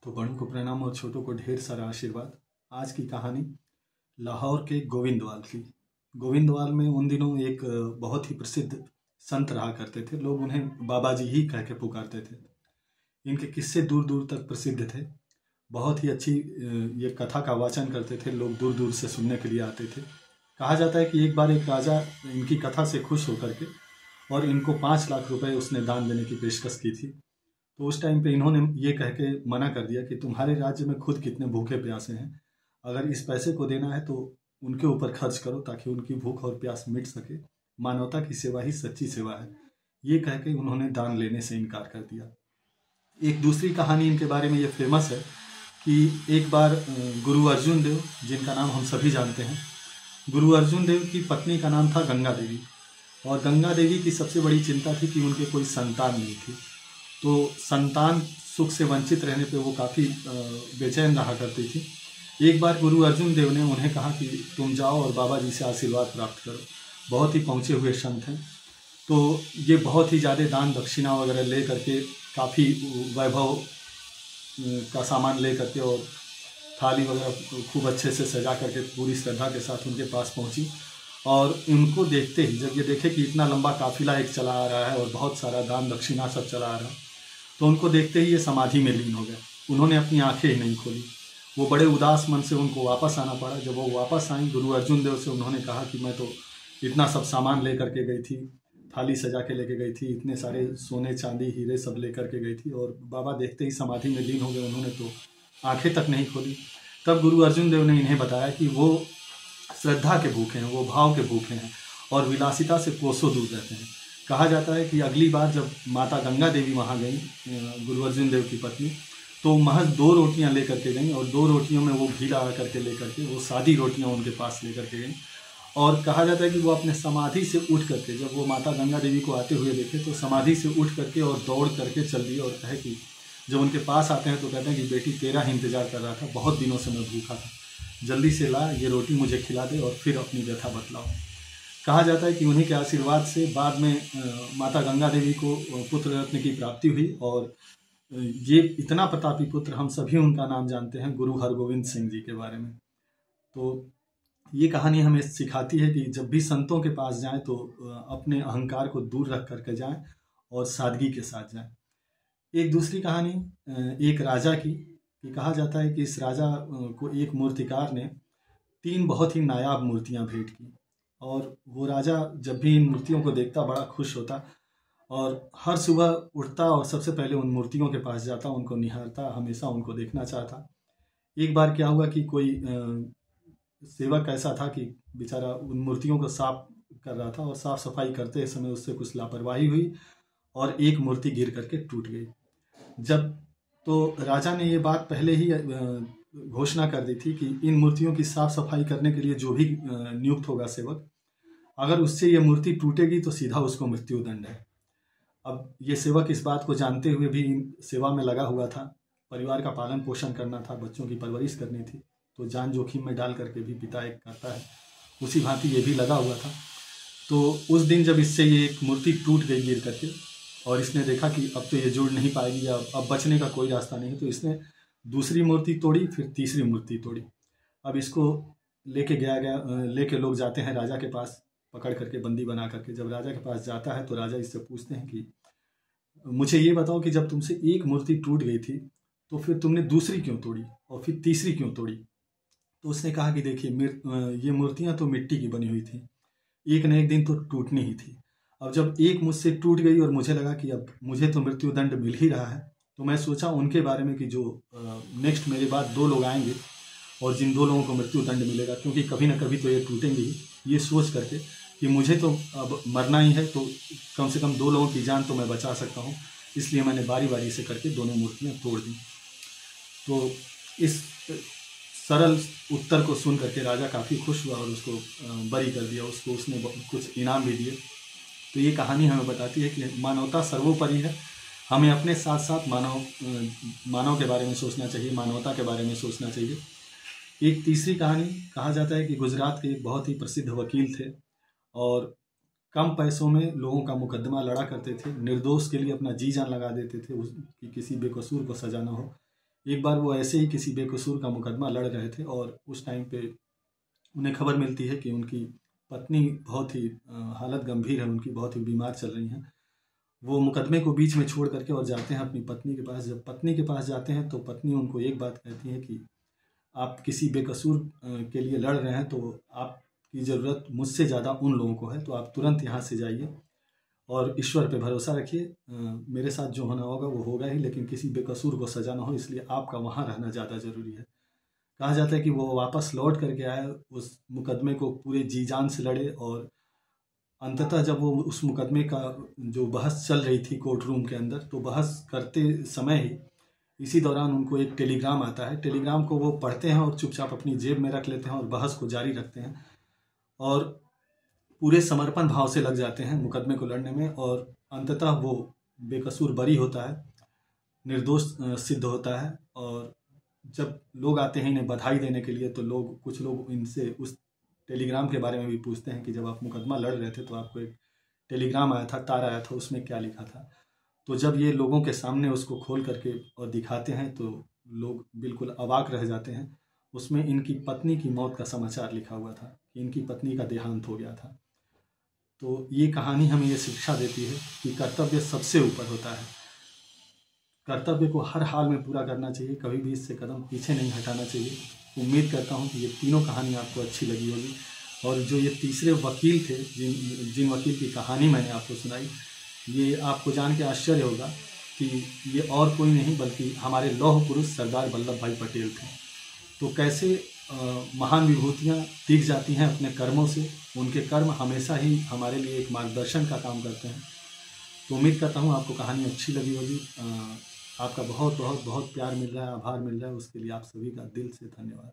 तो बड़ों को प्रणाम और छोटों को ढेर सारा आशीर्वाद। आज की कहानी लाहौर के गोविंदवाल की। गोविंदवाल में उन दिनों एक बहुत ही प्रसिद्ध संत रहा करते थे। लोग उन्हें बाबा जी ही कह के पुकारते थे। इनके किस्से दूर दूर तक प्रसिद्ध थे। बहुत ही अच्छी ये कथा का वाचन करते थे। लोग दूर दूर से सुनने के लिए आते थे। कहा जाता है कि एक बार एक राजा इनकी कथा से खुश होकर के और इनको 5 लाख रुपए उसने दान देने की पेशकश की थी। तो उस टाइम पे इन्होंने ये कह के मना कर दिया कि तुम्हारे राज्य में खुद कितने भूखे प्यासे हैं, अगर इस पैसे को देना है तो उनके ऊपर खर्च करो ताकि उनकी भूख और प्यास मिट सके। मानवता की सेवा ही सच्ची सेवा है। ये कह के उन्होंने दान लेने से इनकार कर दिया। एक दूसरी कहानी इनके बारे में ये फेमस है कि एक बार गुरु अर्जुन देव, जिनका नाम हम सभी जानते हैं, गुरु अर्जुन देव की पत्नी का नाम था गंगा देवी। और गंगा देवी की सबसे बड़ी चिंता थी कि उनके कोई संतान नहीं थी। तो संतान सुख से वंचित रहने पे वो काफ़ी बेचैन रहा करती थी। एक बार गुरु अर्जुन देव ने उन्हें कहा कि तुम जाओ और बाबा जी से आशीर्वाद प्राप्त करो। बहुत ही पहुँचे हुए संत हैं, तो ये बहुत ही ज़्यादा दान दक्षिणा वगैरह ले करके, काफ़ी वैभव का सामान ले करके और थाली वगैरह खूब अच्छे से सजा करके पूरी श्रद्धा के साथ उनके पास पहुंची। और उनको देखते ही जब ये देखे कि इतना लंबा काफिला एक चला आ रहा है और बहुत सारा दान दक्षिणा सब चला आ रहा है, तो उनको देखते ही ये समाधि में लीन हो गए। उन्होंने अपनी आंखें ही नहीं खोली। वो बड़े उदास मन से उनको वापस आना पड़ा। जब वो वापस आई, गुरु अर्जुन देव से उन्होंने कहा कि मैं तो इतना सब सामान ले करके गई थी, थाली सजा के लेके गई थी, इतने सारे सोने चांदी हीरे सब ले करके गई थी, और बाबा देखते ही समाधि में लीन हो गए। उन्होंने तो आंखें तक नहीं खोली। तब गुरु अर्जुन देव ने इन्हें बताया कि वो श्रद्धा के भूखे हैं, वो भाव के भूखे हैं और विलासिता से कोसों दूर रहते हैं। कहा जाता है कि अगली बार जब माता गंगा देवी वहाँ गई, गुरु अर्जुन देव की पत्नी, तो महज 2 रोटियां लेकर के गई और 2 रोटियों में वो घी लगा करके लेकर के, वो सादी रोटियां उनके पास लेकर के गई। और कहा जाता है कि वो अपने समाधि से उठ करके, जब वो माता गंगा देवी को आते हुए देखे तो समाधि से उठ करके और दौड़ करके चल दिए। और कहे कि जब उनके पास आते हैं तो कहते हैं कि बेटी तेरा ही इंतजार कर रहा था, बहुत दिनों से मैं भूखा था, जल्दी से ला ये रोटी मुझे खिला दे और फिर अपनी व्यथा बतलाओ। कहा जाता है कि उन्हीं के आशीर्वाद से बाद में माता गंगा देवी को पुत्र रत्न की प्राप्ति हुई। और ये इतना प्रतापी पुत्र, हम सभी उनका नाम जानते हैं, गुरु हरगोविंद सिंह जी के बारे में। तो ये कहानी हमें सिखाती है कि जब भी संतों के पास जाएं तो अपने अहंकार को दूर रख करके जाएं और सादगी के साथ जाएं। एक दूसरी कहानी एक राजा की, कि कहा जाता है कि इस राजा को एक मूर्तिकार ने 3 बहुत ही नायाब मूर्तियां भेंट की। और वो राजा जब भी इन मूर्तियों को देखता बड़ा खुश होता और हर सुबह उठता और सबसे पहले उन मूर्तियों के पास जाता, उनको निहारता, हमेशा उनको देखना चाहता। एक बार क्या हुआ कि कोई सेवक ऐसा था कि बेचारा उन मूर्तियों को साफ कर रहा था और साफ सफाई करते समय उससे कुछ लापरवाही हुई और एक मूर्ति गिर करके टूट गई। जब तो राजा ने ये बात पहले ही घोषणा कर दी थी कि इन मूर्तियों की साफ सफाई करने के लिए जो भी नियुक्त होगा सेवक, अगर उससे ये मूर्ति टूटेगी तो सीधा उसको मृत्यु दंड है। अब ये सेवक इस बात को जानते हुए भी सेवा में लगा हुआ था, परिवार का पालन पोषण करना था, बच्चों की परवरिश करनी थी, तो जान जोखिम में डाल करके भी पिता एक करता है, उसी भांति ये भी लगा हुआ था। तो उस दिन जब इससे ये एक मूर्ति टूट गई गिर करके और इसने देखा कि अब तो ये जुड़ नहीं पाएगी, अब बचने का कोई रास्ता नहीं, तो इसने दूसरी मूर्ति तोड़ी, फिर तीसरी मूर्ति तोड़ी। अब इसको लेके लोग जाते हैं राजा के पास, पकड़ करके बंदी बना करके। जब राजा के पास जाता है तो राजा इससे पूछते हैं कि मुझे ये बताओ कि जब तुमसे एक मूर्ति टूट गई थी तो फिर तुमने दूसरी क्यों तोड़ी और फिर तीसरी क्यों तोड़ी? तो उसने कहा कि देखिए, ये मूर्तियां तो मिट्टी की बनी हुई थी, एक न एक दिन तो टूटनी ही थी। अब जब एक मुझसे टूट गई और मुझे लगा कि अब मुझे तो मृत्यु दंड मिल ही रहा है, तो मैं सोचा उनके बारे में कि जो नेक्स्ट मेरे बाद 2 लोग आएंगे और जिन 2 लोगों को मृत्यु दंड मिलेगा, क्योंकि कभी ना कभी तो ये टूटेंगे ही, ये सोच करके कि मुझे तो अब मरना ही है, तो कम से कम 2 लोगों की जान तो मैं बचा सकता हूँ, इसलिए मैंने बारी बारी से करके दोनों मूर्तियाँ तोड़ दी। तो इस सरल उत्तर को सुन करके राजा काफ़ी खुश हुआ और उसको बरी कर दिया, उसने कुछ इनाम भी दिए। तो ये कहानी हमें बताती है कि मानवता सर्वोपरि है। हमें अपने साथ साथ मानव के बारे में सोचना चाहिए, मानवता के बारे में सोचना चाहिए। एक तीसरी कहानी, कहा जाता है कि गुजरात के एक बहुत ही प्रसिद्ध वकील थे और कम पैसों में लोगों का मुकदमा लड़ा करते थे, निर्दोष के लिए अपना जी जान लगा देते थे कि किसी बेकसूर को सजा ना हो। एक बार वो ऐसे ही किसी बेकसूर का मुकदमा लड़ रहे थे और उस टाइम पे उन्हें खबर मिलती है कि उनकी पत्नी बहुत ही हालत गंभीर है, उनकी बहुत ही बीमार चल रही हैं। वो मुकदमे को बीच में छोड़ करके और जाते हैं अपनी पत्नी के पास। जब पत्नी के पास जाते हैं तो पत्नी उनको एक बात कहती है कि आप किसी बेकसूर के लिए लड़ रहे हैं, तो आपकी ज़रूरत मुझसे ज़्यादा उन लोगों को है, तो आप तुरंत यहाँ से जाइए और ईश्वर पे भरोसा रखिए। मेरे साथ जो होना होगा वो होगा ही, लेकिन किसी बेकसूर को सजा ना हो, इसलिए आपका वहाँ रहना ज़्यादा ज़रूरी है। कहा जाता है कि वो वापस लौट करके आए, उस मुकदमे को पूरे जी जान से लड़े और अंततः जब वो उस मुकदमे का जो बहस चल रही थी कोर्ट रूम के अंदर, तो बहस करते समय ही इसी दौरान उनको एक टेलीग्राम आता है। टेलीग्राम को वो पढ़ते हैं और चुपचाप अपनी जेब में रख लेते हैं और बहस को जारी रखते हैं और पूरे समर्पण भाव से लग जाते हैं मुकदमे को लड़ने में। और अंततः वो बेकसूर बरी होता है, निर्दोष सिद्ध होता है। और जब लोग आते हैं इन्हें बधाई देने के लिए, तो कुछ लोग इनसे उस टेलीग्राम के बारे में भी पूछते हैं कि जब आप मुकदमा लड़ रहे थे तो आपको एक टेलीग्राम आया था, तार आया था, उसमें क्या लिखा था। तो जब ये लोगों के सामने उसको खोल करके और दिखाते हैं तो लोग बिल्कुल अवाक रह जाते हैं। उसमें इनकी पत्नी की मौत का समाचार लिखा हुआ था कि इनकी पत्नी का देहांत हो गया था। तो ये कहानी हमें ये शिक्षा देती है कि कर्तव्य सबसे ऊपर होता है। कर्तव्य को हर हाल में पूरा करना चाहिए, कभी भी इससे कदम पीछे नहीं हटाना चाहिए। उम्मीद करता हूँ कि ये तीनों कहानी आपको अच्छी लगी होगी। और जो ये तीसरे वकील थे, जिन वकील की कहानी मैंने आपको सुनाई, ये आपको जान के आश्चर्य होगा कि ये और कोई नहीं बल्कि हमारे लौह पुरुष सरदार वल्लभ भाई पटेल थे। तो कैसे महान विभूतियाँ दिख जाती हैं अपने कर्मों से। उनके कर्म हमेशा ही हमारे लिए एक मार्गदर्शन का काम करते हैं। तो उम्मीद करता हूँ आपको कहानी अच्छी लगी होगी। आपका बहुत बहुत बहुत प्यार मिल रहा है, आभार मिल रहा है, उसके लिए आप सभी का दिल से धन्यवाद।